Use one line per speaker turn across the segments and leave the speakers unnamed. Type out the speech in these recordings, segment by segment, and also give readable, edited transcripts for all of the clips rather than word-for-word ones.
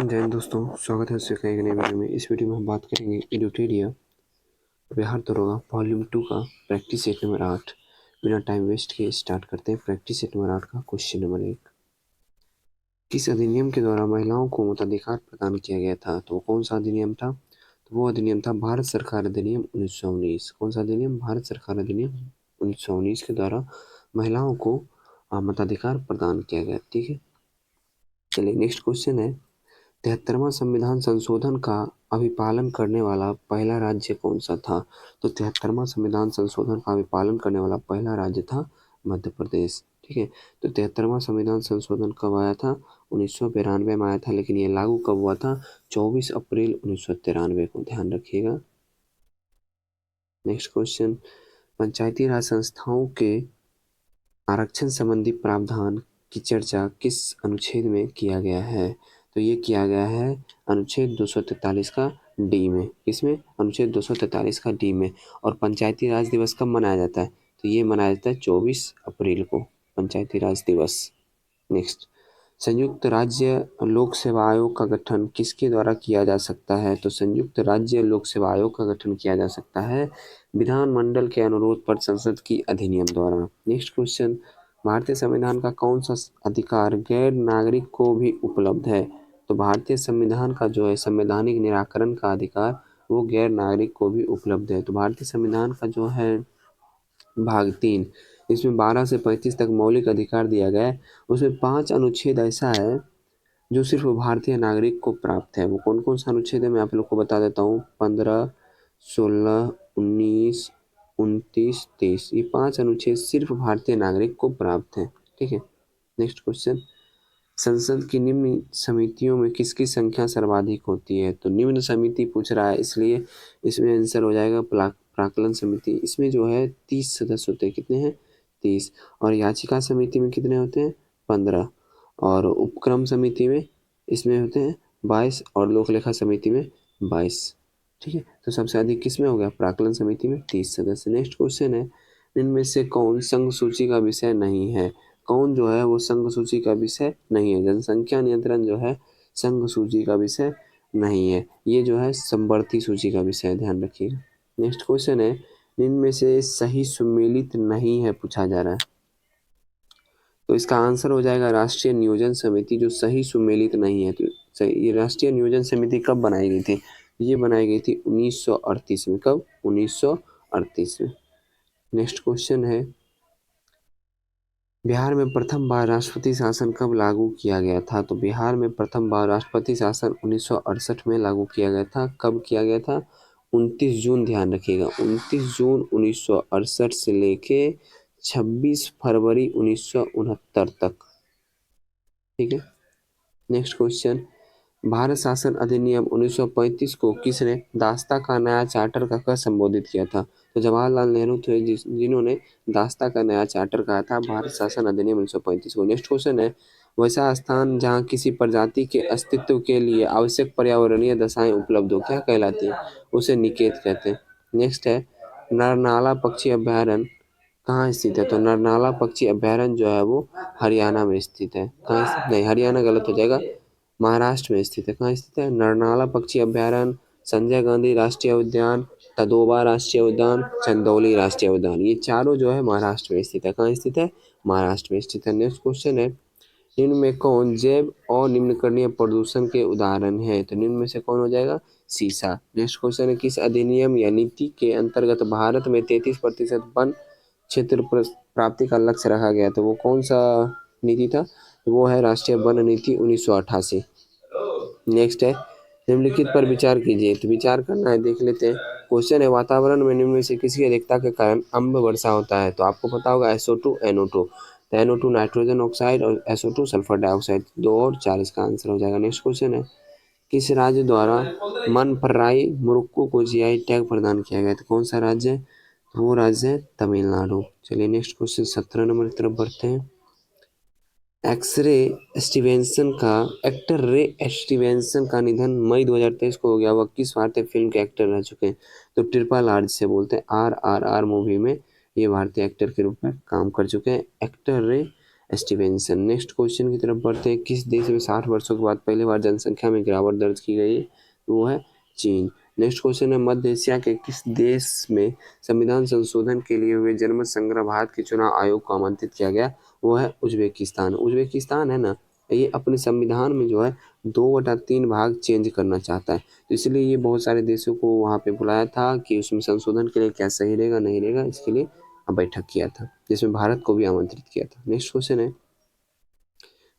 जय हिंद दोस्तों, स्वागत है आपका एक नई वीडियो में। इस वीडियो में हम बात करेंगे एडिटोरिया बिहार दरोगा वॉल्यूम 2 का प्रैक्टिस सेट नंबर 8। बिना टाइम वेस्ट किए स्टार्ट करते हैं प्रैक्टिस सेट नंबर 8 का क्वेश्चन नंबर 1। किस अधिनियम के द्वारा महिलाओं को मताधिकार प्रदान किया गया था? तो कौन सा अधिनियम था? तो वो अधिनियम था भारत सरकार अधिनियम 1919। कौन सा अधिनियम? भारत सरकार अधिनियम 1919 के द्वारा महिलाओं को मताधिकार प्रदान किया गया। ठीक है, चलिए नेक्स्ट क्वेश्चन है, 73वां संविधान संशोधन का अभिपालन करने वाला पहला राज्य कौन सा था? तो 73वां संविधान संशोधन का अभिपालन करने वाला पहला राज्य था मध्य प्रदेश। ठीक है, तो 73वां संविधान संशोधन कब आया था? 1992 में आया था, लेकिन ये लागू कब हुआ था? 24 अप्रैल 1993 को, ध्यान रखिएगा। नेक्स्ट क्वेश्चन, पंचायती राज संस्थाओं के आरक्षण संबंधी प्रावधान की चर्चा किस अनुच्छेद में किया गया है? तो ये किया गया है अनुच्छेद 243 का डी में। किसमें? अनुच्छेद 243 का डी में। और पंचायती राज दिवस कब मनाया जाता है? तो ये मनाया जाता है 24 अप्रैल को, पंचायती राज दिवस। नेक्स्ट, संयुक्त राज्य लोक सेवा आयोग का गठन किसके द्वारा किया जा सकता है? तो संयुक्त राज्य लोक सेवा आयोग का गठन किया जा सकता है विधानमंडल के अनुरोध पर संसद की अधिनियम द्वारा। नेक्स्ट क्वेश्चन, भारतीय संविधान का कौन सा अधिकार गैर नागरिक को भी उपलब्ध है? तो भारतीय संविधान का जो है संवैधानिक निराकरण का अधिकार वो गैर नागरिक को भी उपलब्ध है। तो भारतीय संविधान का जो है भाग 3, इसमें 12 से 35 तक मौलिक अधिकार दिया गया है। उसमें 5 अनुच्छेद ऐसा है जो सिर्फ भारतीय नागरिक को प्राप्त है। वो कौन कौन सा अनुच्छेद है मैं आप लोग को बता देता हूँ। 15, 16, 19, 29, 30, ये 5 अनुच्छेद सिर्फ भारतीय नागरिक को प्राप्त है। ठीक है, नेक्स्ट क्वेश्चन, संसद की निम्न समितियों में किसकी संख्या सर्वाधिक होती है? तो निम्न समिति पूछ रहा है, इसलिए इसमें आंसर हो जाएगा प्राक्कलन समिति। इसमें जो है 30 सदस्य होते हैं। कितने हैं? 30। और याचिका समिति में कितने होते हैं? 15। और उपक्रम समिति में इसमें होते हैं 22 और लोक लेखा समिति में 22। ठीक है, तो सबसे अधिक किसमें हो गया? प्राक्कलन समिति में 30 सदस्य। नेक्स्ट क्वेश्चन है, इनमें से कौन संघ सूची का विषय नहीं है? कौन जो है वो संघ सूची का विषय नहीं है? जनसंख्या नियंत्रण जो है संघ सूची का विषय नहीं है, ये जो है समवर्ती सूची का विषय है, ध्यान रखिएगा। नेक्स्ट क्वेश्चन है, इनमें से सही सुमेलित नहीं है पूछा जा रहा है। तो इसका आंसर हो जाएगा राष्ट्रीय नियोजन समिति, जो सही सुमेलित नहीं है। तो ये राष्ट्रीय नियोजन समिति कब बनाई गई थी? ये बनाई गई थी 1938 में। कब? 1938 में। नेक्स्ट क्वेश्चन है, बिहार में प्रथम बार राष्ट्रपति शासन कब लागू किया गया था? तो बिहार में प्रथम बार राष्ट्रपति शासन 1968 में लागू किया गया था। कब किया गया था? 29 जून, ध्यान रखिएगा, 29 जून 1968 से लेके 26 फरवरी 1969 तक। ठीक है, नेक्स्ट क्वेश्चन, भारत शासन अधिनियम 1935 को किसने दास्ता का नया चार्टर कहकर संबोधित किया था? तो जवाहरलाल नेहरू थे जिन्होंने दास्ता का नया चार्टर कहा था भारत शासन अधिनियम 1935 को। नेक्स्ट क्वेश्चन है, वैसा स्थान जहाँ किसी प्रजाति के अस्तित्व के लिए आवश्यक पर्यावरणीय दशाएं उपलब्ध हो, क्या कहलाती है? उसे निकेत कहते हैं। नेक्स्ट है, नरनाला पक्षी अभ्यारण्य कहाँ स्थित है? तो नरनाला पक्षी अभ्यारण्य जो है वो हरियाणा में स्थित है। कहाँ स्थित? नहीं, हरियाणा गलत हो जाएगा, महाराष्ट्र में स्थित है। कहाँ स्थित है? नरनाला पक्षी अभ्यारण्य, संजय गांधी राष्ट्रीय उद्यान, तदोबा राष्ट्रीय उद्यान, चंदौली राष्ट्रीय उद्यान, ये चारों जो है महाराष्ट्र में स्थित है। कहाँ स्थित है? महाराष्ट्र में स्थित है। नेक्स्ट क्वेश्चन है, निम्न में कौन जैव और निम्नकरणीय प्रदूषण के उदाहरण है? तो निम्न में से कौन हो जाएगा? सीसा। नेक्स्ट क्वेश्चन है, किस अधिनियम या नीति के अंतर्गत भारत में 33% वन क्षेत्र प्राप्ति का लक्ष्य रखा गया? तो वो कौन सा नीति था? वो है राष्ट्रीय वन नीति 1988। नेक्स्ट है, निम्नलिखित पर विचार कीजिए। तो विचार करना है, देख लेते हैं। क्वेश्चन है, वातावरण में निम्न में से किसकी अधिकता के कारण अम्ल वर्षा होता है? तो आपको पता होगा SO2 NO2। तो NO2 नाइट्रोजन ऑक्साइड और SO2 सल्फर डाइऑक्साइड, 2 और 4 इसका आंसर हो जाएगा। नेक्स्ट क्वेश्चन है, किस राज्य द्वारा मनपराई मोरक्को को GI टैग प्रदान किया गया? तो कौन सा राज्य है? वो राज्य है तमिलनाडु। चलिए नेक्स्ट क्वेश्चन 17 नंबर की तरफ बढ़ते हैं। एक्टर रे स्टीवेंसन का निधन मई 2023 को हो गया। वह किस भारतीय फिल्म के एक्टर रह चुके हैं? तो RRR से बोलते हैं, RRR मूवी में ये भारतीय एक्टर के रूप में काम कर चुके हैं। एक्टर रे स्टीवेंसन। नेक्स्ट क्वेश्चन की तरफ बढ़ते हैं। किस देश में 60 वर्षों के बाद पहली बार जनसंख्या में गिरावट दर्ज की गई? वो है चीन। नेक्स्ट क्वेश्चन है मध्य एशिया के किस देश में संविधान संशोधन के लिए हुए जनमत संग्रह भारत के चुनाव आयोग को आमंत्रित किया गया? वो है उज्बेकिस्तान। उज्बेकिस्तान है ना, ये अपने संविधान में जो है 2/3 भाग चेंज करना चाहता है, तो इसलिए ये बहुत सारे देशों को वहाँ पे बुलाया था कि उसमें संशोधन के लिए क्या सही रहेगा नहीं रहेगा, इसके लिए बैठक किया था, जिसमें भारत को भी आमंत्रित किया था। नेक्स्ट क्वेश्चन है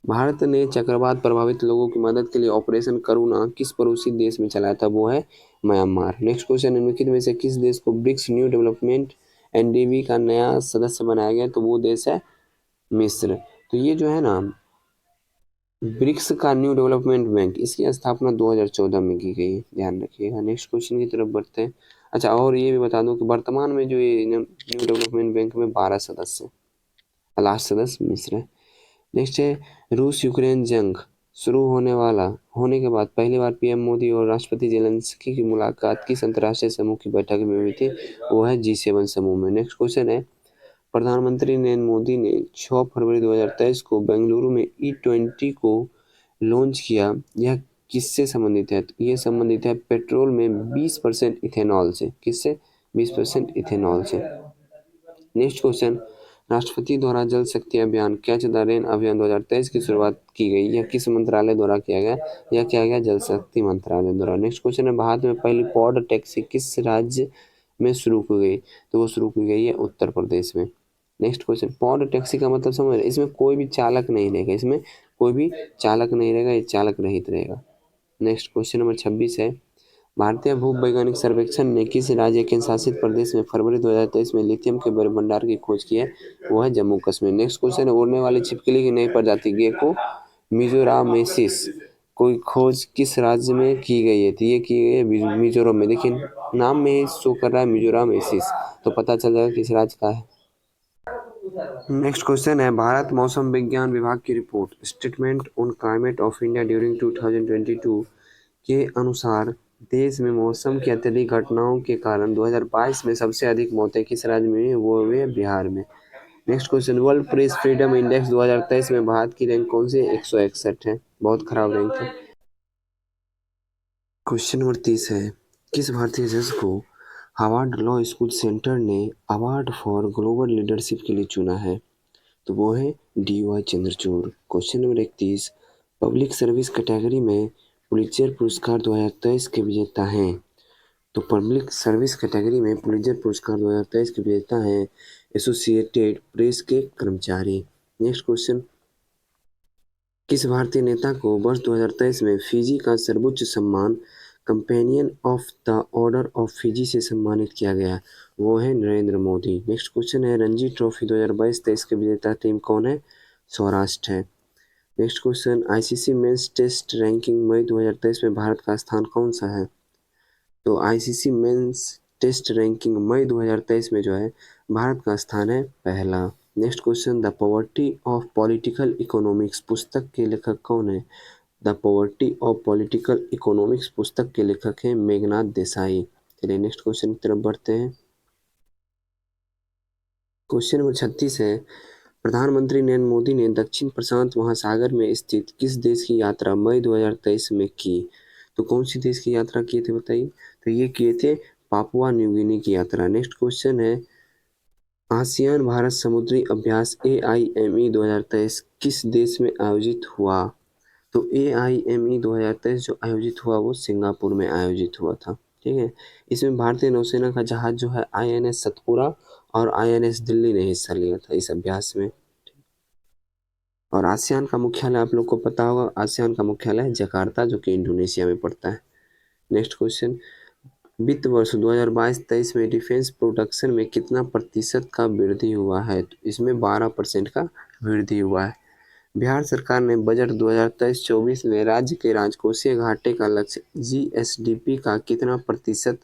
भारत ने चक्रवात प्रभावित लोगों की मदद के लिए ऑपरेशन करुणा किस पड़ोसी देश में चलाया था? वो है म्यांमार। नेक्स्ट क्वेश्चन निम्नलिखित में से किस देश को ब्रिक्स न्यू डेवलपमेंट एनडीबी का नया सदस्य बनाया गया? तो वो देश है मिस्र। तो ये जो है ना ब्रिक्स का न्यू डेवलपमेंट बैंक, इसकी स्थापना 2014 में की गई है, ध्यान रखिएगा। नेक्स्ट क्वेश्चन की तरफ बढ़ते हैं। अच्छा, और ये भी बता दूं कि वर्तमान में जो ये न्यू डेवलपमेंट बैंक में 12 सदस्य, लास्ट सदस्य मिस्र है। नेक्स्ट है रूस यूक्रेन जंग शुरू होने के बाद पहली बार पीएम मोदी और राष्ट्रपति जेलेंस्की की मुलाकात किस अंतर्राष्ट्रीय समूह की बैठक में हुई थी? वो है G7 समूह में। नेक्स्ट क्वेश्चन है प्रधानमंत्री नरेंद्र मोदी ने 6 फरवरी 2023 को बेंगलुरु में E20 को लॉन्च किया। यह किससे संबंधित है? ये संबंधित है पेट्रोल में 20% इथेनॉल से। किससे? 20% इथेनॉल से। नेक्स्ट क्वेश्चन राष्ट्रपति द्वारा जल शक्ति अभियान कैच द रेन अभियान 2023 की शुरुआत की गई। यह किस मंत्रालय द्वारा किया गया? यह किया गया जल शक्ति मंत्रालय द्वारा। नेक्स्ट क्वेश्चन है भारत में पहली पॉड टैक्सी किस राज्य में शुरू की गई? तो वो शुरू की गई है उत्तर प्रदेश में। नेक्स्ट क्वेश्चन पॉड टैक्सी का मतलब समझ रहे? इसमें कोई भी चालक नहीं रहेगा, इसमें कोई भी चालक नहीं रहेगा, ये चालक रहित रहेगा। नेक्स्ट क्वेश्चन नंबर 26 है भारतीय भूवैज्ञानिक सर्वेक्षण ने किस राज्य केंद्र शासित प्रदेश में फरवरी 2023 में लिथियम के बड़े भंडार की खोज की है? वो है जम्मू कश्मीर। नेक्स्ट क्वेश्चन है उड़ने वाली छिपकली की नई प्रजाति गेको मिजोरामेसिस कोई खोज किस राज्य में की गई है? तो ये की गई है मिजोरम में। देखिए नाम में शो कर रहा है मिजोरामेसिस, तो पता चल जाएगा किस राज्य का है। नेक्स्ट क्वेश्चन है भारत मौसम विज्ञान विभाग की report statement on climate of India during 2022 के अनुसार देश में मौसम की अत्यधिक घटनाओं के कारण 2022 में सबसे अधिक मौतें किस राज्य में हुई? वो हुई बिहार में। Next question world press freedom index 2023 में भारत की रैंक कौन सी? 161 है, बहुत खराब रैंक है। क्वेश्चन नंबर 30 है किस भारतीय जज को हार्वर्ड लॉ स्कूल सेंटर ने अवार्ड फॉर ग्लोबल लीडरशिप के लिए चुना है? तो वो है DY Chandrachud. Question number 31 public service category में पुलित्जर पुरस्कार 2023 के विजेता हैं। तो पब्लिक सर्विस कैटेगरी में पुलित्जर पुरस्कार 2023 के विजेता हैं एसोसिएटेड प्रेस के कर्मचारी। नेक्स्ट क्वेश्चन किस भारतीय नेता को वर्ष 2023 में फिजी का सर्वोच्च सम्मान companion of the order of Fiji से सम्मानित किया गया? वो है नरेंद्र मोदी। नेक्स्ट क्वेश्चन है रणजी ट्रॉफी 2022-23 के विजेता टीम कौन है? सौराष्ट्र है। Next question ICC men's test ranking May 2023 में भारत का स्थान कौन सा है? तो ICC men's test ranking May 2023 में जो है भारत का स्थान है पहला। Next question the poverty of political economics पुस्तक के लेखक कौन है? The poverty of political economics पुस्तक के लेखक हैं मेघनाथ देसाई। चलिए नेक्स्ट क्वेश्चन की तरफ बढ़ते हैं। क्वेश्चन नंबर 36 है प्रधानमंत्री नरेंद्र मोदी ने दक्षिण प्रशांत महासागर में स्थित किस देश की यात्रा मई 2023 में की? तो कौन सी देश की यात्रा किए थे बताइए? तो ये किए थे पापुआ न्यू गिनी की यात्रा। नेक्स्ट क्वेश्चन है आसियान भारत समुद्री अभ्यास AIME 2023 किस देश में आयोजित हुआ? तो AIME 2023 जो आयोजित हुआ वो सिंगापुर में आयोजित हुआ था। ठीक है, इसमें भारतीय नौसेना का जहाज जो है INS सतपुरा और INS दिल्ली ने हिस्सा लिया था इस अभ्यास में। और आसियान का मुख्यालय आप लोग को पता होगा, आसियान का मुख्यालय है जकार्ता जो कि इंडोनेशिया में पड़ता है। नेक्स्ट क्वेश्चन वित्त वर्ष 2022-23 में डिफेंस प्रोडक्शन में कितना प्रतिशत का वृद्धि हुआ है? तो इसमें 12% का वृद्धि हुआ है। बिहार सरकार ने बजट 2023-24 में राज्य के राजकोषीय घाटे का लक्ष्य GSDP का कितना प्रतिशत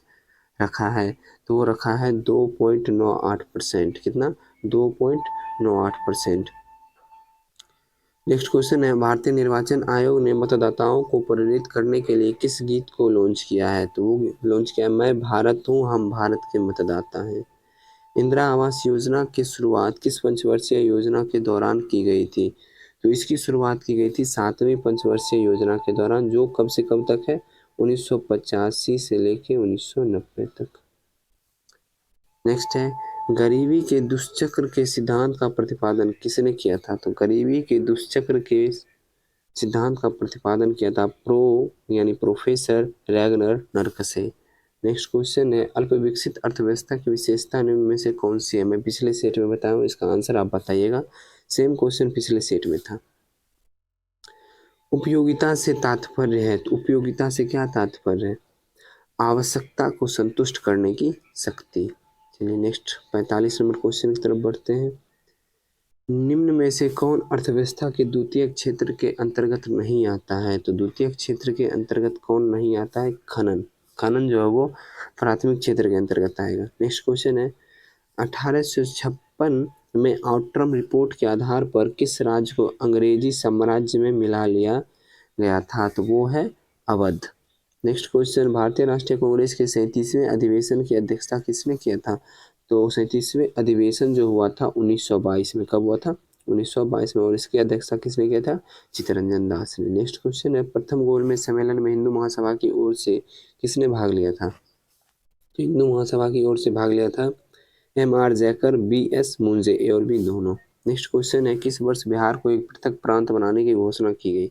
रखा है? तो वो रखा है 2.98%। कितना? 2.98%। नेक्स्ट क्वेश्चन है भारतीय निर्वाचन आयोग ने मतदाताओं को प्रेरित करने के लिए किस गीत को लॉन्च किया है? तो वो लॉन्च किया मैं भारत हूँ हम भारत के मतदाता हैं। इंदिरा आवास योजना की शुरुआत किस पंचवर्षीय योजना के दौरान की गई थी? तो इसकी शुरुआत की गई थी 7वीं पंचवर्षीय योजना के दौरान, जो कब से कब तक है? 1985 से लेके 1990 तक। नेक्स्ट है, गरीबी के दुष्चक्र के सिद्धांत का प्रतिपादन किसने किया था? तो गरीबी के दुष्चक्र के सिद्धांत का प्रतिपादन किया था यानी प्रोफेसर रैगनर नर्कसे। नेक्स्ट क्वेश्चन है, अल्प विकसित अर्थव्यवस्था की विशेषता निम्न में से कौन सी है? मैं पिछले सेट में बताया हूँ, इसका आंसर आप बताइएगा। सेम क्वेश्चन पिछले सेट में था। उपयोगिता से तात्पर्य है, तो उपयोगिता से क्या तात्पर्य है? आवश्यकता को संतुष्ट करने की शक्ति। चलिए नेक्स्ट 45 नंबर क्वेश्चन की तरफ बढ़ते हैं। निम्न में से कौन अर्थव्यवस्था के द्वितीय क्षेत्र के अंतर्गत नहीं आता है? तो द्वितीय क्षेत्र के अंतर्गत कौन नहीं आता है? खनन। खनन जो है वो प्राथमिक क्षेत्र के अंतर्गत आएगा। नेक्स्ट क्वेश्चन है, 1856 में आउट्रम रिपोर्ट के आधार पर किस राज्य को अंग्रेजी साम्राज्य में मिला लिया गया था? तो वो है अवध। नेक्स्ट क्वेश्चन, भारतीय राष्ट्रीय कांग्रेस के 37वें अधिवेशन की अध्यक्षता किसने किया था? तो 37वें अधिवेशन जो हुआ था 1922 में। कब हुआ था? 1922 में। और इसकी अध्यक्षता किसने किया था? चित्तरंजन दास ने। नेक्स्ट क्वेश्चन है, प्रथम गोलमेज सम्मेलन में हिंदू महासभा की ओर से किसने भाग लिया था? तो हिंदू महासभा की ओर से भाग लिया था M.R. जैकर, B.S. मुंजे, ए और बी दोनों। नेक्स्ट क्वेश्चन है, किस वर्ष बिहार को एक पृथक प्रांत बनाने की घोषणा की गई?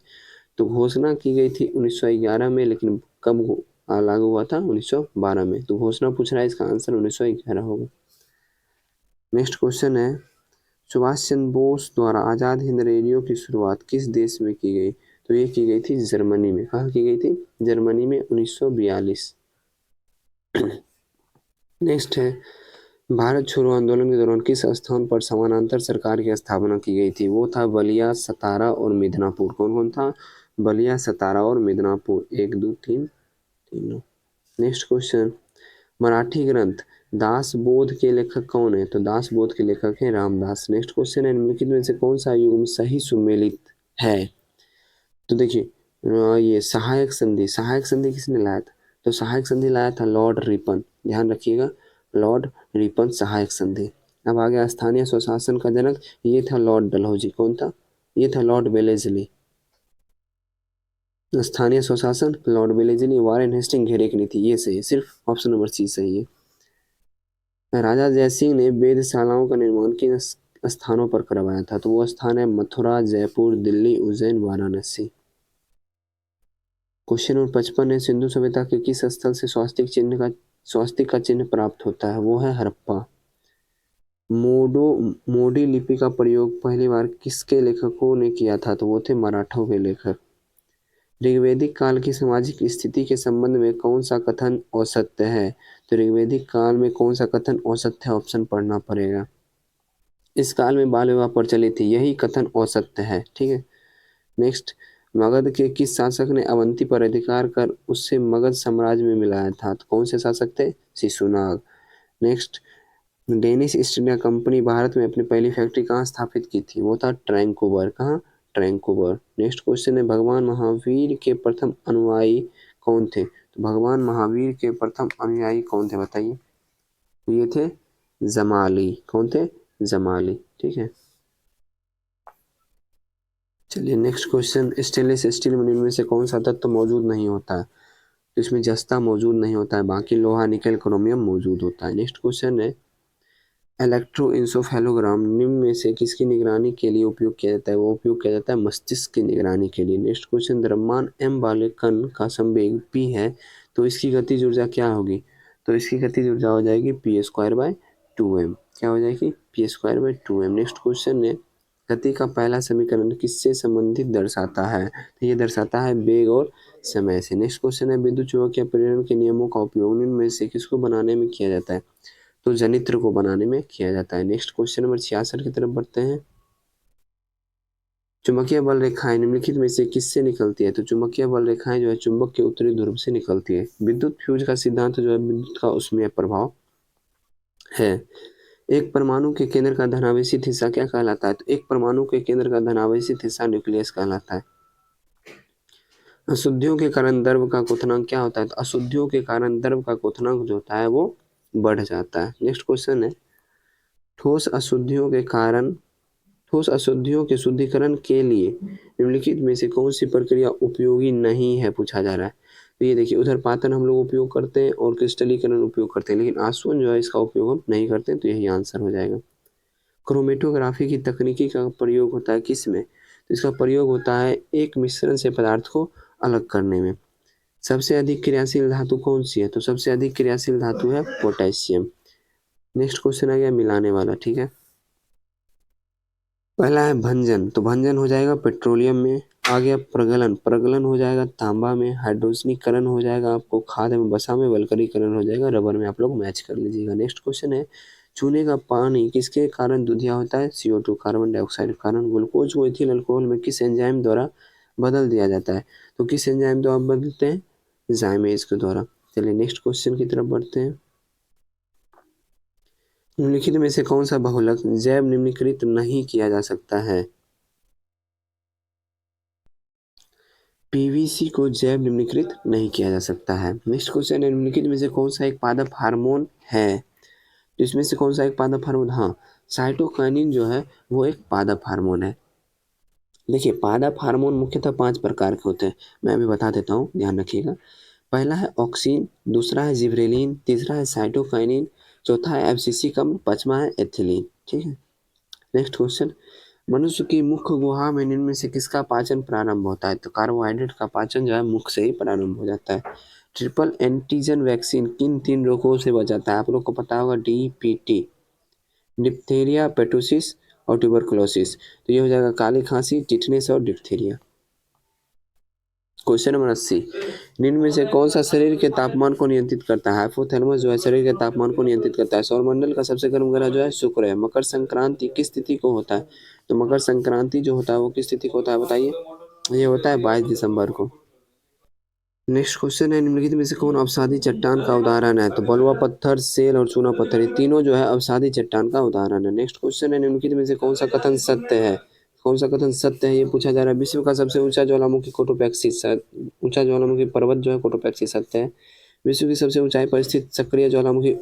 तो घोषणा की गई थी 1911 में, लेकिन कब लागू हुआ था? 1912 में। तो घोषणा पूछ रहा है, इसका आंसर 1911 होगा। नेक्स्ट क्वेश्चन है, सुभाष चंद्र बोस द्वारा आजाद हिंद रेडियो की शुरुआत किस देश में की गई? तो ये की गई थी जर्मनी में। कहाँ की गई थी? जर्मनी में 1942। नेक्स्ट है, भारत छोड़ो आंदोलन के दौरान किस स्थान पर समानांतर सरकार की स्थापना की गई थी? वो था बलिया, सतारा और मिदनापुर। कौन कौन था? बलिया, सतारा और मिदनापुर। 1 2 3 तीनों। नेक्स्ट क्वेश्चन, मराठी ग्रंथ दासबोध के लेखक कौन है? तो दासबोध के लेखक हैं रामदास। नेक्स्ट क्वेश्चन है, निम्नलिखित में से कौन सा युग्म सही सुमेलित है? तो देखिए, ये सहायक संधि। सहायक संधि किसने लाया था? तो सहायक संधि लाया था लॉर्ड रिपन। ध्यान रखिएगा, लॉर्ड रिपन सहायक संधि। अब आ गया स्थानीय स्वशासन का जनक, ये था लॉर्ड डलहौजी। कौन था? ये था लॉर्ड वेलेस्ली। स्थानीय स्वशासन लॉर्ड वेलेस्ली। वारेन हेस्टिंग घेरे की नीति, ये सही है। सिर्फ ऑप्शन नंबर सी सही है। राजा जयसिंह ने वेधशालाओं का निर्माण किन स्थानों पर करवाया था? तो वो स्थान है मथुरा, जयपुर, दिल्ली, उज्जैन, वाराणसी। क्वेश्चन नंबर 55 है, सिंधु सभ्यता के किस स्थल से स्वास्तिक का चिन्ह प्राप्त होता है? वो है हड़प्पा। मोडी लिपि का प्रयोग पहली बार किसके लेखकों ने किया था? तो वो थे मराठों के लेखक। ऋग्वैदिक काल की सामाजिक स्थिति के संबंध में कौन सा कथन औसत्य है? तो ऋग्वैदिक काल में कौन सा कथन औसत्य है? ऑप्शन पढ़ना पड़ेगा। इस काल में बाल विवाह प्रचलित थी, यही कथन औसत्य है। ठीक है। नेक्स्ट, मगध के किस शासक ने अवंती पर अधिकार कर उससे मगध साम्राज्य में मिलाया था? तो कौन से शासक थे? Shishunaga. Next, Danish East India Company Bharat में अपनी पहली फैक्ट्री कहाँ स्थापित की थी? वो था ट्रैंकोबर। कहाँ? ट्रैंकोबर। नेक्स्ट क्वेश्चन है, भगवान महावीर के प्रथम अनुयायी कौन थे? तो भगवान महावीर के प्रथम अनुयायी कौन थे बताइए? तो ये थे जमाली। कौन थे? जमाली। ठीक है। चलिए नेक्स्ट क्वेश्चन, स्टेनलेस स्टील में निम्न में से कौन सा तत्व मौजूद नहीं होता है? तो इसमें जस्ता मौजूद नहीं होता है, बाकी लोहा, निकेल, क्रोमियम मौजूद होता है। नेक्स्ट क्वेश्चन है, इलेक्ट्रोइंसेफेलोग्राम निम्न में से किसकी निगरानी के लिए उपयोग किया जाता है? वो उपयोग किया जाता है मस्तिष्क की निगरानी के लिए। नेक्स्ट क्वेश्चन, द्रव्यमान m वाले कण का संवेग p है, तो इसकी गतिज ऊर्जा क्या होगी? तो इसकी गतिज ऊर्जा हो जाएगी p²/2m। क्या हो जाएगी? p²/2m। नेक्स्ट क्वेश्चन है, गति का पहला समीकरण किससे संबंधित दर्शाता है? तो ये दर्शाता है वेग और समय से। नेक्स्ट क्वेश्चन है, विद्युत चुंबकीय प्रेरण के नियमों का उपयोग निम्न में से किसको बनाने में किया जाता है? तो जनित्र को बनाने में किया जाता है। नेक्स्ट क्वेश्चन नंबर 66 की तरफ बढ़ते हैं। चुंबकीय बल रेखाएं निम्नलिखित में से किससे निकलती है? तो चुंबकीय बल रेखाएं जो है चुंबक के उत्तरी ध्रुव से निकलती है। विद्युत फ्यूज का सिद्धांत जो है विद्युत का उसमें प्रभाव है। एक परमाणु के केंद्र का धनावेशित हिस्सा क्या कहलाता है? तो एक परमाणु के केंद्र का धनावेशित हिस्सा न्यूक्लियस कहलाता है। अशुद्धियों के कारण द्रव का क्वथनांक क्या होता है? तो अशुद्धियों के कारण द्रव का क्वथनांक जो होता है वो बढ़ जाता है। नेक्स्ट क्वेश्चन है, ठोस अशुद्धियों के शुद्धिकरण के लिए निम्नलिखित में से कौन सी प्रक्रिया उपयोगी नहीं है, पूछा जा रहा है। तो ये देखिए, उधर पातन हम लोग उपयोग करते हैं और क्रिस्टलीकरण उपयोग करते हैं, लेकिन आसवन जो है इसका उपयोग हम नहीं करते, तो यही आंसर हो जाएगा। क्रोमेटोग्राफी की तकनीकी का प्रयोग होता है किस में, तो इसका प्रयोग होता है एक मिश्रण से पदार्थ को अलग करने में। सबसे अधिक क्रियाशील धातु कौन सी है, तो सबसे अधिक क्रियाशील धातु है पोटेशियम। नेक्स्ट क्वेश्चन आ गया मिलाने वाला, ठीक है। पहला है भंजन, तो भंजन हो जाएगा पेट्रोलियम में। आ गया प्रगलन हो जाएगा तांबा में। हाइड्रोजनीकरण हो जाएगा आपको खाद में, वसा में। वल्कनीकरण हो जाएगा रबर में। आप लोग मैच कर लीजिएगा। नेक्स्ट क्वेश्चन है चूने का पानी किसके कारण दूधिया होता है, CO2 कार्बन डाइऑक्साइड के कारण। ग्लूकोज को इथिल अल्कोहल में किस एंजाइम द्वारा बदल दिया जाता है, तो किस एंजाइम द्वारा बदलते हैं, जाइमेज के द्वारा। चलिए नेक्स्ट क्वेश्चन की तरफ बढ़ते हैं। निम्नलिखित में से कौन सा बहुलक जैव निम्नीकृत नहीं किया जा सकता है, PVC को जैव निम्नीकृत नहीं किया जा सकता है। नेक्स्ट क्वेश्चन है निम्नलिखित में से कौन सा एक पादप हार्मोन है, तो इसमें से कौन सा एक पादप हार्मोन, हाँ साइटोकाइनिन जो है वो एक पादप हार्मोन है। देखिए पादप हार्मोन मुख्यतः 5 प्रकार के होते हैं, मैं अभी बता देता हूँ, ध्यान रखिएगा। पहला है ऑक्सिन, दूसरा है जिब्रेलिन, तीसरा है साइटोकाइनिन, चौथा है एब्सिसिकम, पांचवा है एथिलीन, ठीक है। नेक्स्ट क्वेश्चन, मनुष्य की मुख्य गुहा में निम्न में से किसका पाचन प्रारंभ होता है, तो कार्बोहाइड्रेट का पाचन जो है मुख से ही प्रारंभ हो जाता है। ट्रिपल एंटीजन वैक्सीन किन 3 रोगों से बचाता है, आप लोग को पता होगा, DPT, डिप्थीरिया, पेटोसिस और ट्यूबरकुलोसिस। तो ये हो जाएगा काली खांसी, टिटनेस और डिप्थीरिया। क्वेश्चन नंबर 80, निम्न में से कौन सा शरीर के तापमान को नियंत्रित करता है, हाइपोथैलेमस जो है शरीर के तापमान को नियंत्रित करता है। सौरमंडल का सबसे गर्म ग्रह जो है शुक्र है। मकर संक्रांति किस तिथि को होता है, तो मकर संक्रांति जो होता है वो किस तिथि को होता है बताइए, ये होता है 22 दिसंबर को। नेक्स्ट क्वेश्चन है निम्नलिखित में से कौन अवसादी चट्टान का उदाहरण है, तो बलुआ पत्थर, सेल और चूना पत्थर, ये तीनों जो है अवसादी चट्टान का उदाहरण है। नेक्स्ट क्वेश्चन है निम्नलिखित में से कौन सा कथन सत्य है, कौन सा कथन सत्य है ये पूछा जा रहा है। विश्व का सबसे ऊंचा ज्वालामुखी कोटोपैक्सी, ऊंचा ज्वालामुखी पर्वत जो है कोटोपैक्सी सत्य है। विश्व की सबसे ऊंचाई पर स्थित सक्रिय ज्वालामुखी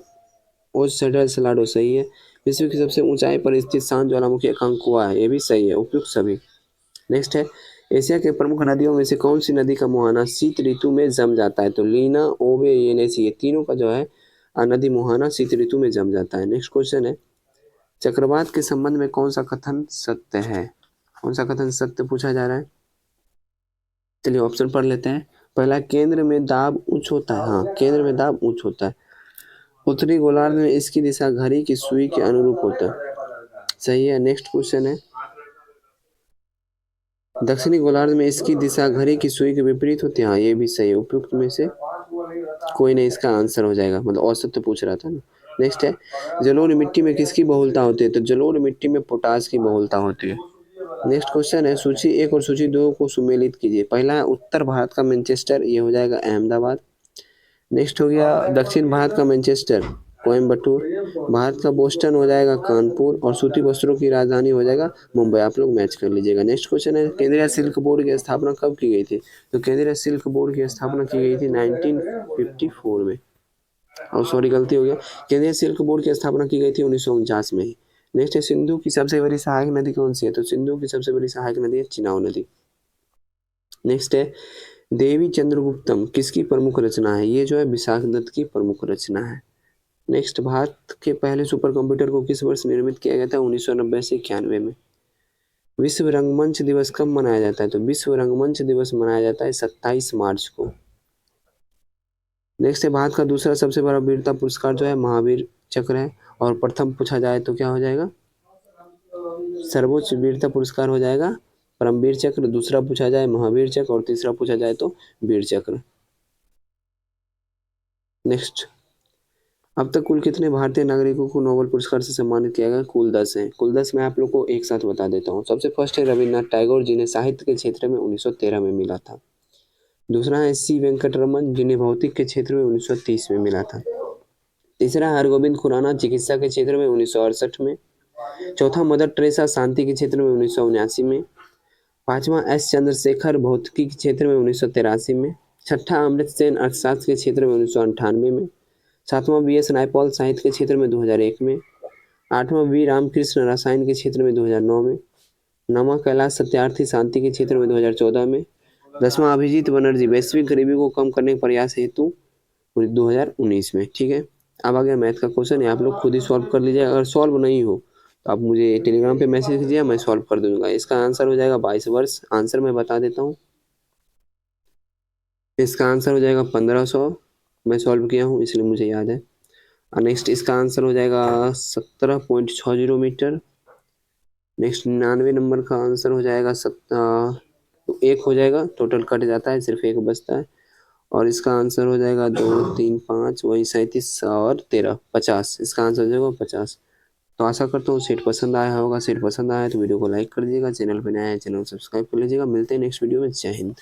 ओजसेडल सलाडो सही है। विश्व की सबसे ऊंचाई पर स्थित शांत ज्वालामुखी अकांकुआ है, ये भी सही है, उपयुक्त सभी। नेक्स्ट है एशिया के प्रमुख नदियों में से कौन सी नदी का मुहाना शीत ऋतु में जम जाता है, तो लीना, ओबे, येनेसी, ये तीनों का जो है नदी मुहाना शीत ऋतु में जम जाता है। नेक्स्ट क्वेश्चन है चक्रवात के संबंध में कौन सा कथन सत्य है, कौन सा कथन सत्य पूछा जा रहा है। चलिए ऑप्शन पढ़ लेते हैं। पहला, केंद्र में दाब उच्च होता है, हाँ केंद्र में दाब उच्च होता है। उत्तरी गोलार्ध में इसकी दिशा घड़ी की सुई के अनुरूप होता है, सही है। नेक्स्ट क्वेश्चन है दक्षिणी गोलार्ध में इसकी दिशा घड़ी की सुई के विपरीत होती है, हाँ ये भी सही है, उपयुक्त में से कोई नहीं इसका आंसर हो जाएगा, मतलब औसत तो पूछ रहा था ना। नेक्स्ट है जलोढ़ मिट्टी में किसकी बहुलता होती है, तो जलोढ़ मिट्टी में पोटास की बहुलता होती है। नेक्स्ट क्वेश्चन है सूची 1 और सूची 2 को सुमेलित कीजिए। पहला है उत्तर भारत का मैनचेस्टर, ये हो जाएगा अहमदाबाद। नेक्स्ट हो गया दक्षिण भारत का मैनचेस्टर, कोयम्बटूर। भारत का बोस्टन हो जाएगा कानपुर, और सूती वस्त्रों की राजधानी हो जाएगा मुंबई। आप लोग मैच कर लीजिएगा। नेक्स्ट क्वेश्चन है केंद्रीय सिल्क बोर्ड की स्थापना कब की गई थी, तो केंद्रीय सिल्क बोर्ड की स्थापना की गई थी 1954 में, और सॉरी गलती हो गया, केंद्रीय सिल्क बोर्ड की स्थापना की गई थी 1949 में ही। नेक्स्ट है सिंधु की सबसे बड़ी सहायक नदी कौन सी है, तो सिंधु की सबसे बड़ी सहायक नदी है चिनाब नदी। नेक्स्ट है देवी चंद्रगुप्तम किसकी प्रमुख रचना है, ये जो है विशाख दत्त की प्रमुख रचना है। नेक्स्ट भारत के पहले सुपर कंप्यूटर को किस वर्ष निर्मित किया गया था, 1990 से 91 में। विश्व रंगमंच दिवस कब मनाया जाता है, तो विश्व रंगमंच दिवस मनाया जाता है 27 मार्च को। नेक्स्ट है भारत का दूसरा सबसे बड़ा वीरता पुरस्कार जो है महावीर चक्र है, और प्रथम पूछा जाए तो क्या हो जाएगा, सर्वोच्च वीरता पुरस्कार हो जाएगा परमवीर चक्र, दूसरा पूछा जाए महावीर चक्र, और तीसरा पूछा जाए तो वीर चक्र। नेक्स्ट, अब तक कुल कितने भारतीय नागरिकों को नोबेल पुरस्कार से सम्मानित किया गया, कुल 10 है। कुल 10 मैं आप लोग को एक साथ बता देता हूँ। सबसे फर्स्ट है रविन्द्रनाथ टैगोर, जिन्हें साहित्य के क्षेत्र में 1913 में मिला था। दूसरा है C वेंकटरमन, जिन्हें भौतिक के क्षेत्र में 1930 में मिला था। तीसरा है हरगोविंद खुराना, चिकित्सा के क्षेत्र में 1968 में। चौथा मदर टेरेसा, शांति के क्षेत्र में 1979 में। पांचवा S चंद्रशेखर, भौतिकी के क्षेत्र में 1983 में। छठा अमृत सेन, अर्थशास्त्र के क्षेत्र में 1998 में। सातवां BS नायपॉल, साहित्य के क्षेत्र में 2001 में। 8वां वी रामकृष्ण रसायन के क्षेत्र में 2009 में। 9वां कैलाश सत्यार्थी शांति के क्षेत्र में 2014 में। 10वां अभिजीत बनर्जी वैश्विक गरीबी को कम करने के प्रयास हेतु 2019 में। ठीक है, अब आ गया मैथ का क्वेश्चन, आप लोग खुद ही सॉल्व कर लीजिए। अगर सॉल्व नहीं हो तो आप मुझे टेलीग्राम पे मैसेज कीजिए, मैं सॉल्व कर दूंगा। इसका आंसर हो जाएगा 22 वर्ष। आंसर मैं बता देता हूँ, इसका आंसर हो जाएगा 1500। मैं सॉल्व किया हूँ इसलिए मुझे याद है। नेक्स्ट इसका आंसर हो जाएगा 17.60 मीटर। नेक्स्ट 99 नंबर का आंसर हो जाएगा तो एक हो जाएगा, टोटल कट जाता है, सिर्फ एक बचता है। और इसका आंसर हो जाएगा 2, 3, 5, वही 37 और 13, 50। इसका आंसर हो जाएगा 50। तो आशा करता हूँ सेट पसंद आया होगा। सेट पसंद आया तो वीडियो को लाइक कर दीजिएगा, चैनल पर नया है चैनल को सब्सक्राइब कर लीजिएगा। मिलते हैं नेक्स्ट वीडियो में। जय हिंद।